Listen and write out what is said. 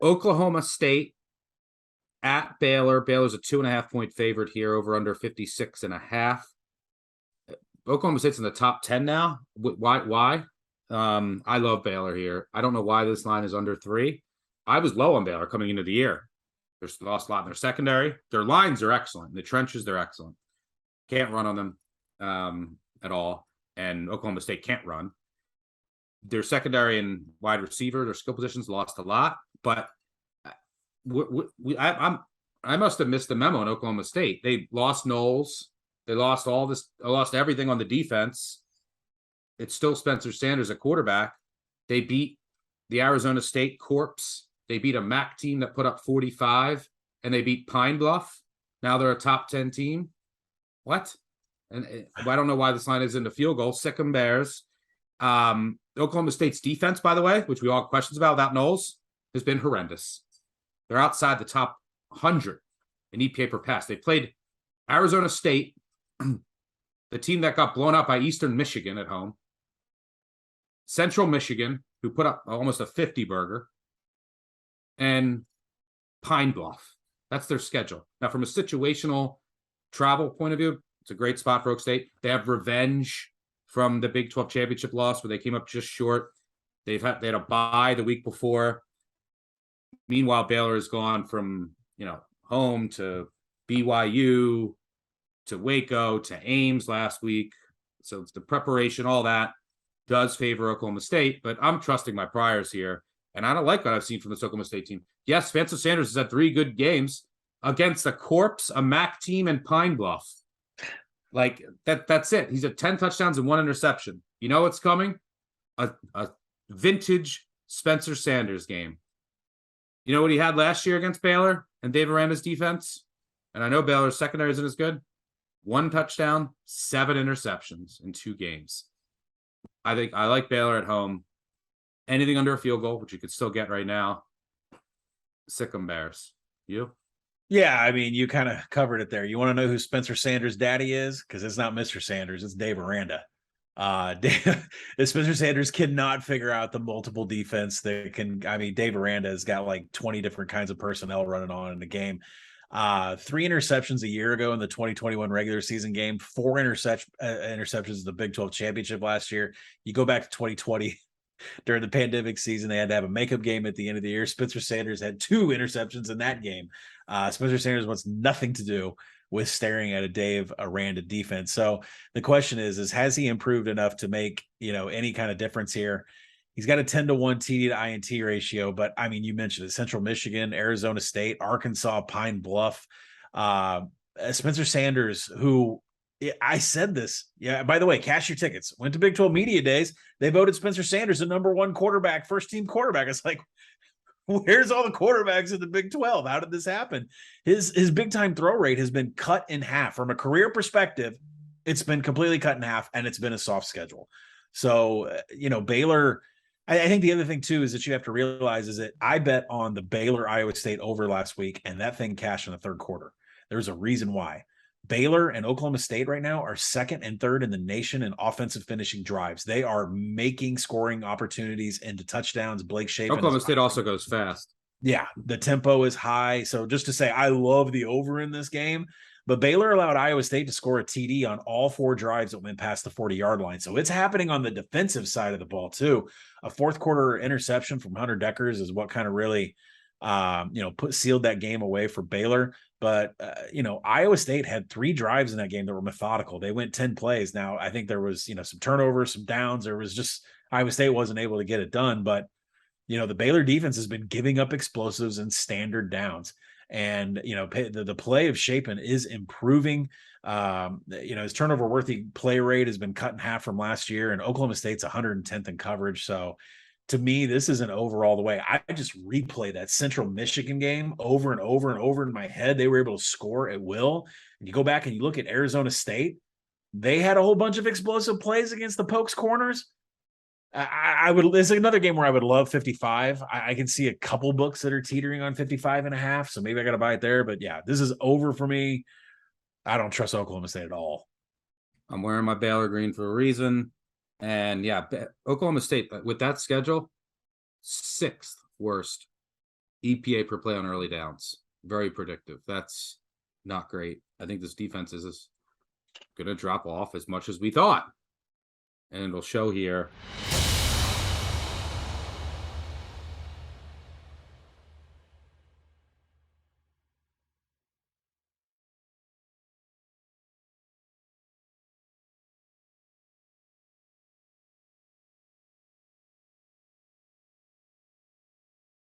Oklahoma State at Baylor. Baylor's a 2.5 point favorite here, over under 56.5. Oklahoma State's in the top 10 now. Why? I love Baylor here. I don't know why this line is under 3. I was low on Baylor coming into the year. They're lost a lot in their secondary. Their lines are excellent. In the trenches, they're excellent. Can't run on them at all. And Oklahoma State can't run. Their secondary and wide receiver, their skill positions lost a lot. But I must have missed the memo in Oklahoma State. They lost Knowles. They lost lost everything on the defense. It's still Spencer Sanders at quarterback. They beat the Arizona State Corps. They beat a MAC team that put up 45, and they beat Pine Bluff. Now they're a top 10 team. What? And I don't know why this line is in the field goal. Sick 'em Bears. Oklahoma State's defense, by the way, which we all have questions about Knowles, has been horrendous. They're outside the top 100 in EPA per pass. They played Arizona State, the team that got blown out by Eastern Michigan at home, Central Michigan, who put up almost a 50-burger, and Pine Bluff. That's their schedule. Now, from a situational travel point of view, it's a great spot for Oak State. They have revenge from the Big 12 championship loss where they came up just short. They had a bye the week before. Meanwhile, Baylor has gone from home to BYU to Waco to Ames last week. So it's the preparation, all that does favor Oklahoma State, but I'm trusting my priors here. And I don't like what I've seen from this Oklahoma State team. Yes, Spencer Sanders has had 3 good games against the Corps, a MAC team, and Pine Bluff. Like that's it. He's at 10 touchdowns and 1 interception. You know what's coming? A vintage Spencer Sanders game. You know what he had last year against Baylor and Dave Aranda's defense? And I know Baylor's secondary isn't as good. 1 touchdown, 7 interceptions in 2 games. I think I like Baylor at home. Anything under a field goal, which you could still get right now. Sick 'em Bears. You? Yeah, I mean, you kind of covered it there. You want to know who Spencer Sanders' daddy is? Because it's not Mr. Sanders, it's Dave Aranda. Spencer Sanders cannot figure out the multiple defense that can. I mean, Dave Aranda has got like 20 different kinds of personnel running on in the game. 3 interceptions a year ago in the 2021 regular season game, 4 interceptions in the Big 12 championship last year. You go back to 2020 during the pandemic season, they had to have a makeup game at the end of the year. Spencer Sanders had 2 interceptions in that game. Spencer Sanders wants nothing to do with staring at a Dave Aranda defense. So the question is has he improved enough to make, any kind of difference here? He's got a 10-to-1 TD to INT ratio, but I mean, you mentioned it, Central Michigan, Arizona State, Arkansas, Pine Bluff, Spencer Sanders, who I said this. Yeah, by the way, cash your tickets. Went to Big 12 Media Days. They voted Spencer Sanders the number 1 quarterback, first-team quarterback. It's like, where's all the quarterbacks in the Big 12? How did this happen? His big-time throw rate has been cut in half. From a career perspective, it's been completely cut in half, and it's been a soft schedule. So, Baylor, I think the other thing, too, is that you have to realize is that I bet on the Baylor-Iowa State over last week, and that thing cashed in the third quarter. There's a reason why. Baylor and Oklahoma State right now are 2nd and 3rd in the nation in offensive finishing drives. They are making scoring opportunities into touchdowns. Blake Shapen. Oklahoma State also goes fast. Yeah, the tempo is high. So just to say, I love the over in this game. But Baylor allowed Iowa State to score a TD on all 4 drives that went past the 40-yard line. So it's happening on the defensive side of the ball, too. A fourth-quarter interception from Hunter Deckers is what kind of really sealed that game away for Baylor. But, Iowa State had 3 drives in that game that were methodical. They went 10 plays. Now, I think there was, some turnovers, some downs. There was just Iowa State wasn't able to get it done. But, the Baylor defense has been giving up explosives and standard downs. And, the play of Shapen is improving. His turnover-worthy play rate has been cut in half from last year. And Oklahoma State's 110th in coverage. So, to me, this is an over all the way. I just replay that Central Michigan game over and over and over in my head. They were able to score at will. And you go back and you look at Arizona State, they had a whole bunch of explosive plays against the Pokes corners. It's another game where I would love 55. I can see a couple books that are teetering on 55.5. So maybe I got to buy it there. But yeah, this is over for me. I don't trust Oklahoma State at all. I'm wearing my Baylor green for a reason. And yeah, Oklahoma State with that schedule, 6th worst EPA per play on early downs. Very predictive. That's not great. I think this defense is going to drop off as much as we thought. And it'll show here